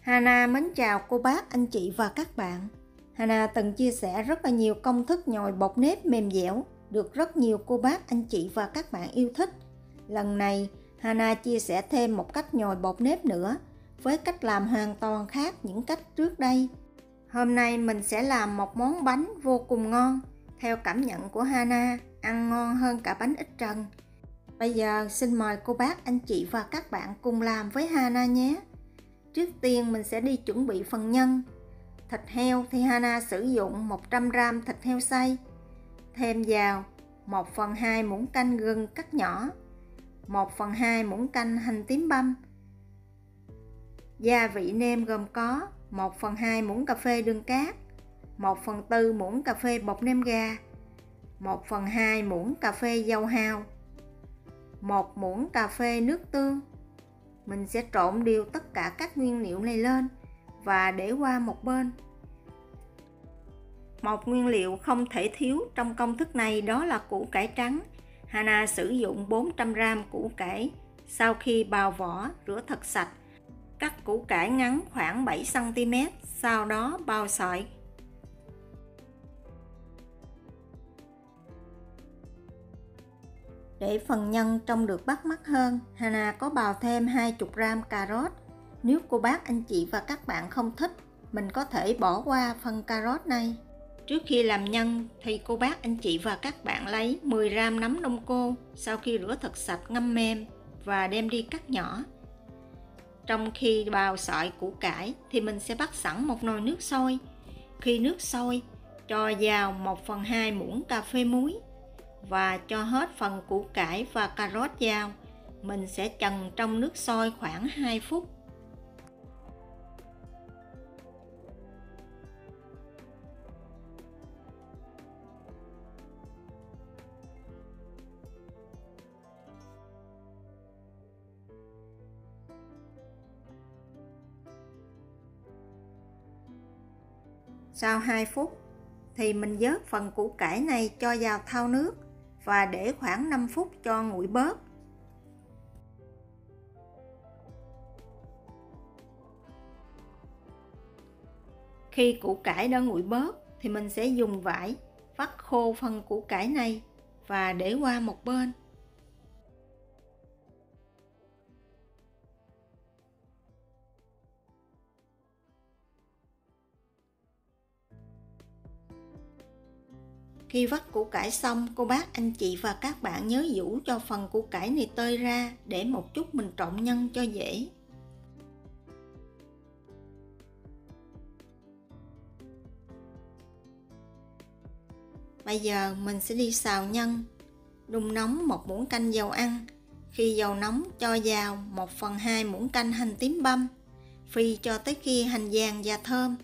Hana mến chào cô bác, anh chị và các bạn. Hana từng chia sẻ rất là nhiều công thức nhồi bột nếp mềm dẻo, được rất nhiều cô bác, anh chị và các bạn yêu thích. Lần này, Hana chia sẻ thêm một cách nhồi bột nếp nữa, với cách làm hoàn toàn khác những cách trước đây. Hôm nay mình sẽ làm một món bánh vô cùng ngon, theo cảm nhận của Hana, ăn ngon hơn cả bánh ít trần. Bây giờ xin mời cô bác, anh chị và các bạn cùng làm với Hana nhé. Trước tiên mình sẽ đi chuẩn bị phần nhân. Thịt heo thì Hana sử dụng 100g thịt heo xay. Thêm vào 1/2 muỗng canh gừng cắt nhỏ, 1/2 muỗng canh hành tím băm. Gia vị nêm gồm có 1/2 muỗng cà phê đường cát, 1/4 muỗng cà phê bột nêm gà, 1/2 muỗng cà phê dầu hào, 1 muỗng cà phê nước tương. Mình sẽ trộn đều tất cả các nguyên liệu này lên và để qua một bên. Một nguyên liệu không thể thiếu trong công thức này đó là củ cải trắng. Hana sử dụng 400g củ cải. Sau khi bào vỏ, rửa thật sạch. Cắt củ cải ngắn khoảng 7cm, sau đó bào sợi. Để phần nhân trông được bắt mắt hơn, Hana có bào thêm 20g cà rốt. Nếu cô bác, anh chị và các bạn không thích, mình có thể bỏ qua phần cà rốt này. Trước khi làm nhân thì cô bác, anh chị và các bạn lấy 10g nấm đông cô, sau khi rửa thật sạch ngâm mềm và đem đi cắt nhỏ. Trong khi bào sợi củ cải thì mình sẽ bắt sẵn một nồi nước sôi. Khi nước sôi, cho vào 1/2 muỗng cà phê muối và cho hết phần củ cải và cà rốt vào. Mình sẽ chần trong nước sôi khoảng 2 phút. Sau 2 phút thì mình vớt phần củ cải này cho vào thau nước và để khoảng 5 phút cho nguội bớt. Khi củ cải đã nguội bớt thì mình sẽ dùng vải vắt khô phần củ cải này và để qua một bên. Khi vắt củ cải xong, cô bác, anh chị và các bạn nhớ giũ cho phần củ cải này tơi ra để một chút mình trộn nhân cho dễ. Bây giờ mình sẽ đi xào nhân. Đun nóng một muỗng canh dầu ăn. Khi dầu nóng cho vào 1/2 muỗng canh hành tím băm. Phi cho tới khi hành vàng và thơm.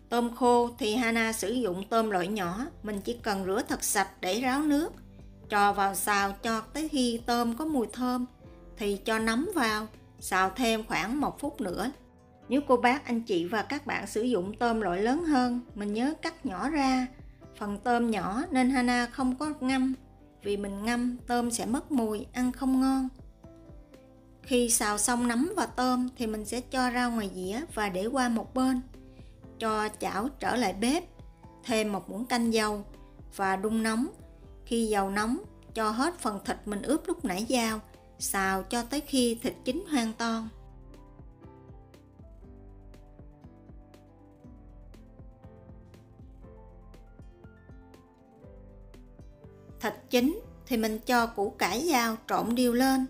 Tôm khô thì Hana sử dụng tôm loại nhỏ, mình chỉ cần rửa thật sạch để ráo nước. Cho vào xào cho tới khi tôm có mùi thơm thì cho nấm vào, xào thêm khoảng 1 phút nữa. Nếu cô bác, anh chị và các bạn sử dụng tôm loại lớn hơn, mình nhớ cắt nhỏ ra. Phần tôm nhỏ nên Hana không có ngâm, vì mình ngâm tôm sẽ mất mùi, ăn không ngon. Khi xào xong nấm và tôm thì mình sẽ cho ra ngoài dĩa và để qua một bên. Cho chảo trở lại bếp, thêm một muỗng canh dầu và đun nóng. Khi dầu nóng, cho hết phần thịt mình ướp lúc nãy vào, xào cho tới khi thịt chín hoàn toàn. Thịt chín thì mình cho củ cải vào trộn đều lên.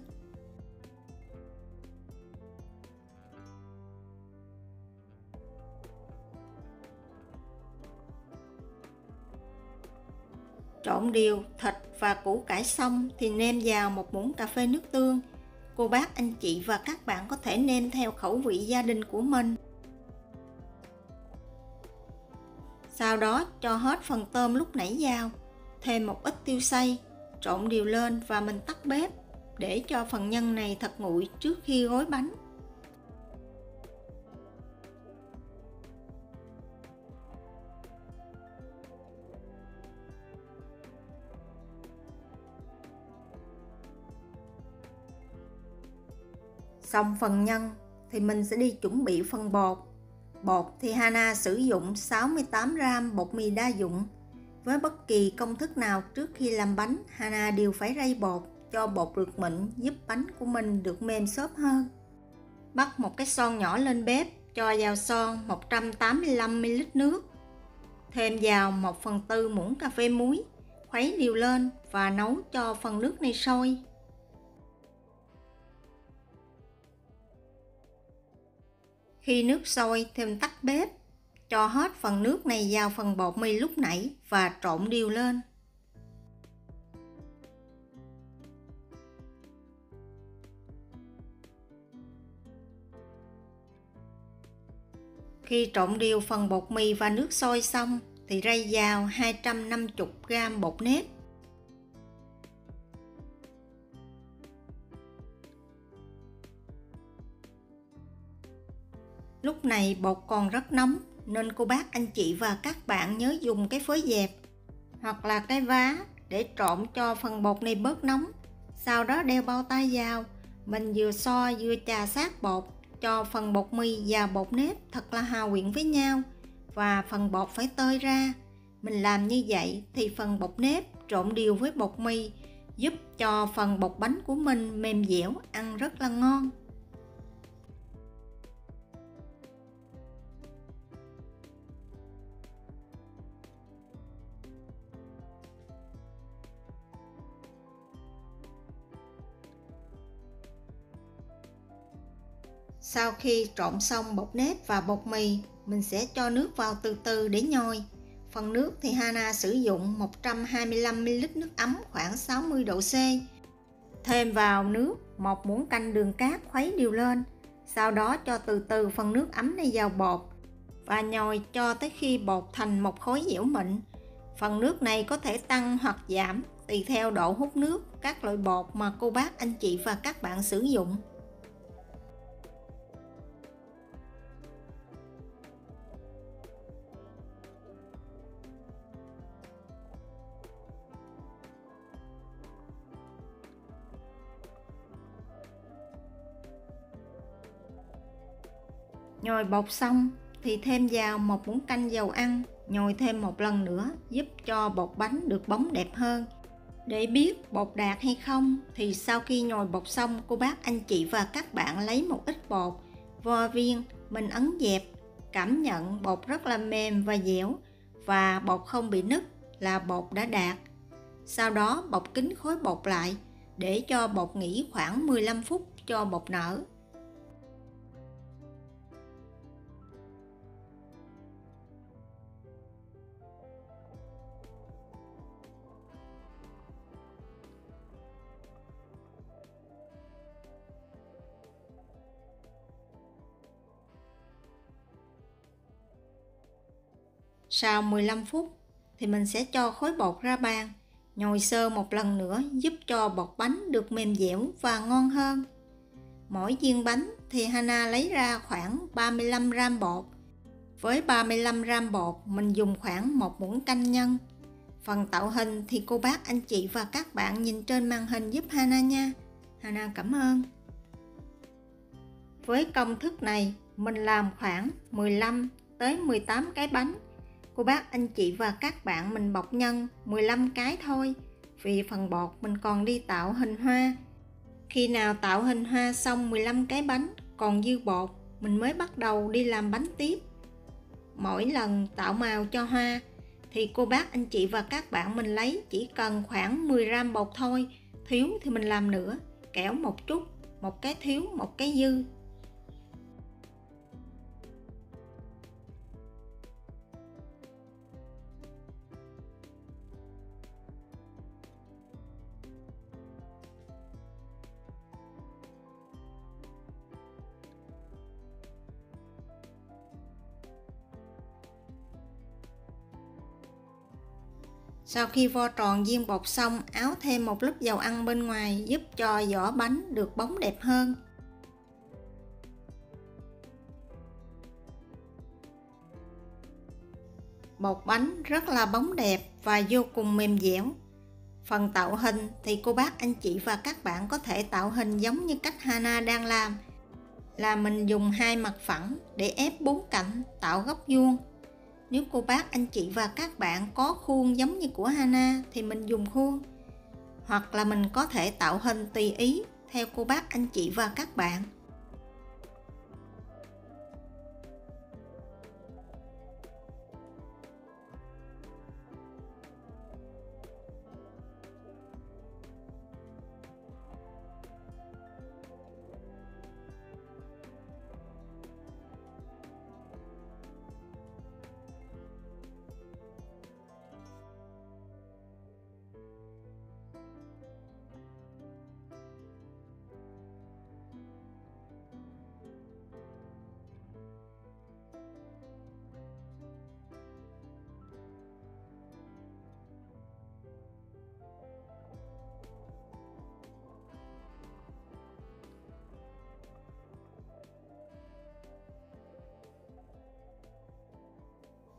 Trộn đều thịt và củ cải xong thì nêm vào một muỗng cà phê nước tương. Cô bác, anh chị và các bạn có thể nêm theo khẩu vị gia đình của mình. Sau đó cho hết phần tôm lúc nãy vào, thêm một ít tiêu xay, trộn đều lên và mình tắt bếp để cho phần nhân này thật nguội trước khi gói bánh. Xong phần nhân thì mình sẽ đi chuẩn bị phần bột. Bột thì Hana sử dụng 68 gram bột mì đa dụng. Với bất kỳ công thức nào trước khi làm bánh, Hana đều phải rây bột cho bột được mịn, giúp bánh của mình được mềm xốp hơn. Bắt một cái son nhỏ lên bếp, cho vào son 185 ml nước. Thêm vào 1/4 muỗng cà phê muối, khuấy đều lên và nấu cho phần nước này sôi. Khi nước sôi, thêm tắt bếp, cho hết phần nước này vào phần bột mì lúc nãy và trộn đều lên. Khi trộn đều phần bột mì và nước sôi xong thì rây vào 250 gram bột nếp. Lúc này bột còn rất nóng nên cô bác, anh chị và các bạn nhớ dùng cái phới dẹp hoặc là cái vá để trộn cho phần bột này bớt nóng. Sau đó đeo bao tay vào, mình vừa xoa vừa chà sát bột cho phần bột mì và bột nếp thật là hòa quyện với nhau và phần bột phải tơi ra. Mình làm như vậy thì phần bột nếp trộn đều với bột mì giúp cho phần bột bánh của mình mềm dẻo, ăn rất là ngon. Sau khi trộn xong bột nếp và bột mì, mình sẽ cho nước vào từ từ để nhồi. Phần nước thì Hana sử dụng 125 ml nước ấm khoảng 60 độ C. Thêm vào nước 1 muỗng canh đường cát, khuấy đều lên. Sau đó cho từ từ phần nước ấm này vào bột và nhồi cho tới khi bột thành một khối dẻo mịn. Phần nước này có thể tăng hoặc giảm tùy theo độ hút nước các loại bột mà cô bác, anh chị và các bạn sử dụng. Nhồi bột xong thì thêm vào 1 muỗng canh dầu ăn, nhồi thêm một lần nữa giúp cho bột bánh được bóng đẹp hơn. Để biết bột đạt hay không thì sau khi nhồi bột xong, cô bác, anh chị và các bạn lấy một ít bột, vo viên, mình ấn dẹp, cảm nhận bột rất là mềm và dẻo và bột không bị nứt là bột đã đạt. Sau đó bọc kín khối bột lại để cho bột nghỉ khoảng 15 phút cho bột nở. Sau 15 phút thì mình sẽ cho khối bột ra bàn, nhồi sơ một lần nữa giúp cho bột bánh được mềm dẻo và ngon hơn. Mỗi viên bánh thì Hana lấy ra khoảng 35 gram bột. Với 35 gram bột mình dùng khoảng 1 muỗng canh nhân. Phần tạo hình thì cô bác, anh chị và các bạn nhìn trên màn hình giúp Hana nha. Hana cảm ơn. Với công thức này mình làm khoảng 15 tới 18 cái bánh. Cô bác, anh chị và các bạn mình bọc nhân 15 cái thôi, vì phần bột mình còn đi tạo hình hoa. Khi nào tạo hình hoa xong 15 cái bánh còn dư bột, mình mới bắt đầu đi làm bánh tiếp. Mỗi lần tạo màu cho hoa thì cô bác, anh chị và các bạn mình lấy chỉ cần khoảng 10 gram bột thôi, thiếu thì mình làm nữa, kẽo một chút, một cái thiếu một cái dư. Sau khi vo tròn viên bột xong, áo thêm một lớp dầu ăn bên ngoài giúp cho vỏ bánh được bóng đẹp hơn. Bột bánh rất là bóng đẹp và vô cùng mềm dẻo. Phần tạo hình thì cô bác, anh chị và các bạn có thể tạo hình giống như cách Hana đang làm. là mình dùng 2 mặt phẳng để ép 4 cạnh tạo góc vuông. Nếu cô bác, anh chị và các bạn có khuôn giống như của Hana thì mình dùng khuôn. Hoặc là mình có thể tạo hình tùy ý theo cô bác, anh chị và các bạn.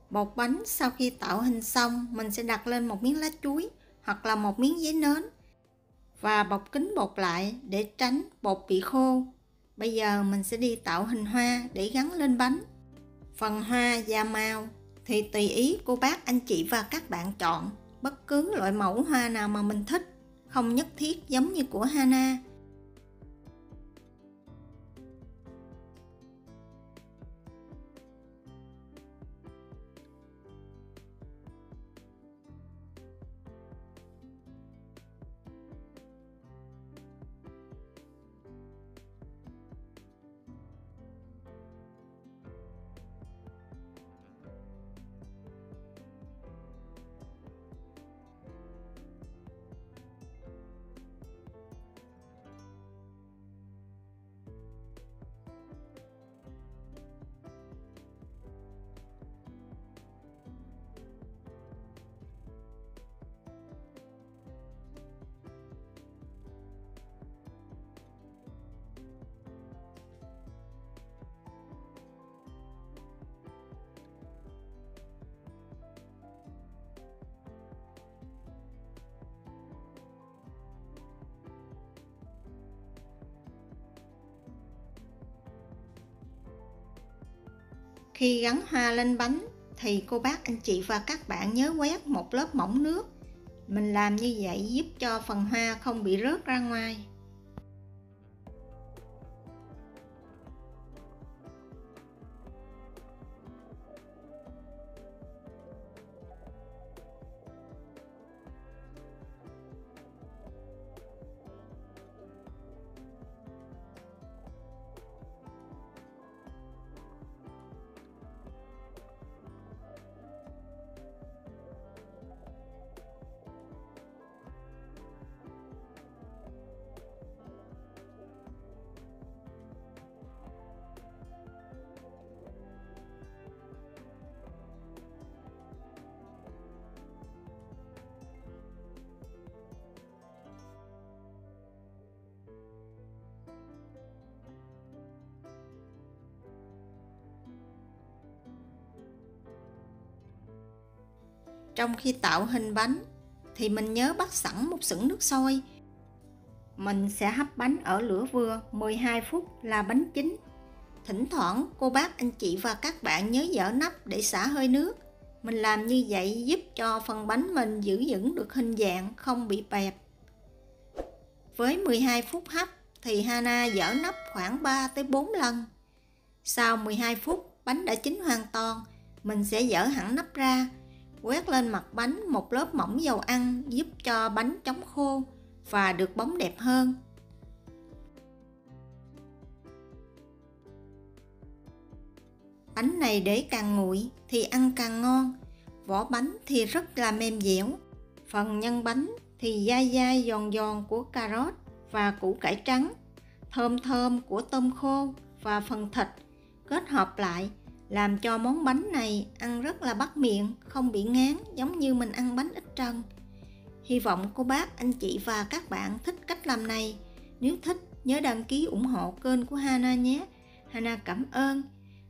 Bột bánh sau khi tạo hình xong, mình sẽ đặt lên một miếng lá chuối hoặc là một miếng giấy nến và bọc kín bột lại để tránh bột bị khô. Bây giờ mình sẽ đi tạo hình hoa để gắn lên bánh. Phần hoa và màu thì tùy ý cô bác, anh chị và các bạn chọn bất cứ loại mẫu hoa nào mà mình thích, không nhất thiết giống như của Hana. Khi gắn hoa lên bánh thì cô bác, anh chị và các bạn nhớ quét một lớp mỏng nước. Mình làm như vậy giúp cho phần hoa không bị rớt ra ngoài. Trong khi tạo hình bánh thì mình nhớ bắt sẵn một xửng nước sôi. Mình sẽ hấp bánh ở lửa vừa 12 phút là bánh chín. Thỉnh thoảng cô bác, anh chị và các bạn nhớ dỡ nắp để xả hơi nước. Mình làm như vậy giúp cho phần bánh mình giữ vững được hình dạng, không bị bẹp. Với 12 phút hấp thì Hana dỡ nắp khoảng 3 tới 4 lần. Sau 12 phút bánh đã chín hoàn toàn, mình sẽ dỡ hẳn nắp ra, quét lên mặt bánh một lớp mỏng dầu ăn giúp cho bánh chống khô và được bóng đẹp hơn. Bánh này để càng nguội thì ăn càng ngon, vỏ bánh thì rất là mềm dẻo. Phần nhân bánh thì dai dai giòn giòn của cà rốt và củ cải trắng, thơm thơm của tôm khô và phần thịt kết hợp lại làm cho món bánh này ăn rất là bắt miệng, không bị ngán giống như mình ăn bánh ít trần. Hy vọng cô bác, anh chị và các bạn thích cách làm này. Nếu thích, nhớ đăng ký ủng hộ kênh của Hana nhé. Hana cảm ơn.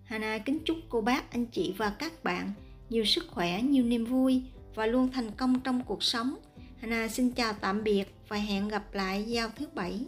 Hana kính chúc cô bác, anh chị và các bạn nhiều sức khỏe, nhiều niềm vui và luôn thành công trong cuộc sống. Hana xin chào tạm biệt và hẹn gặp lại vào thứ Bảy.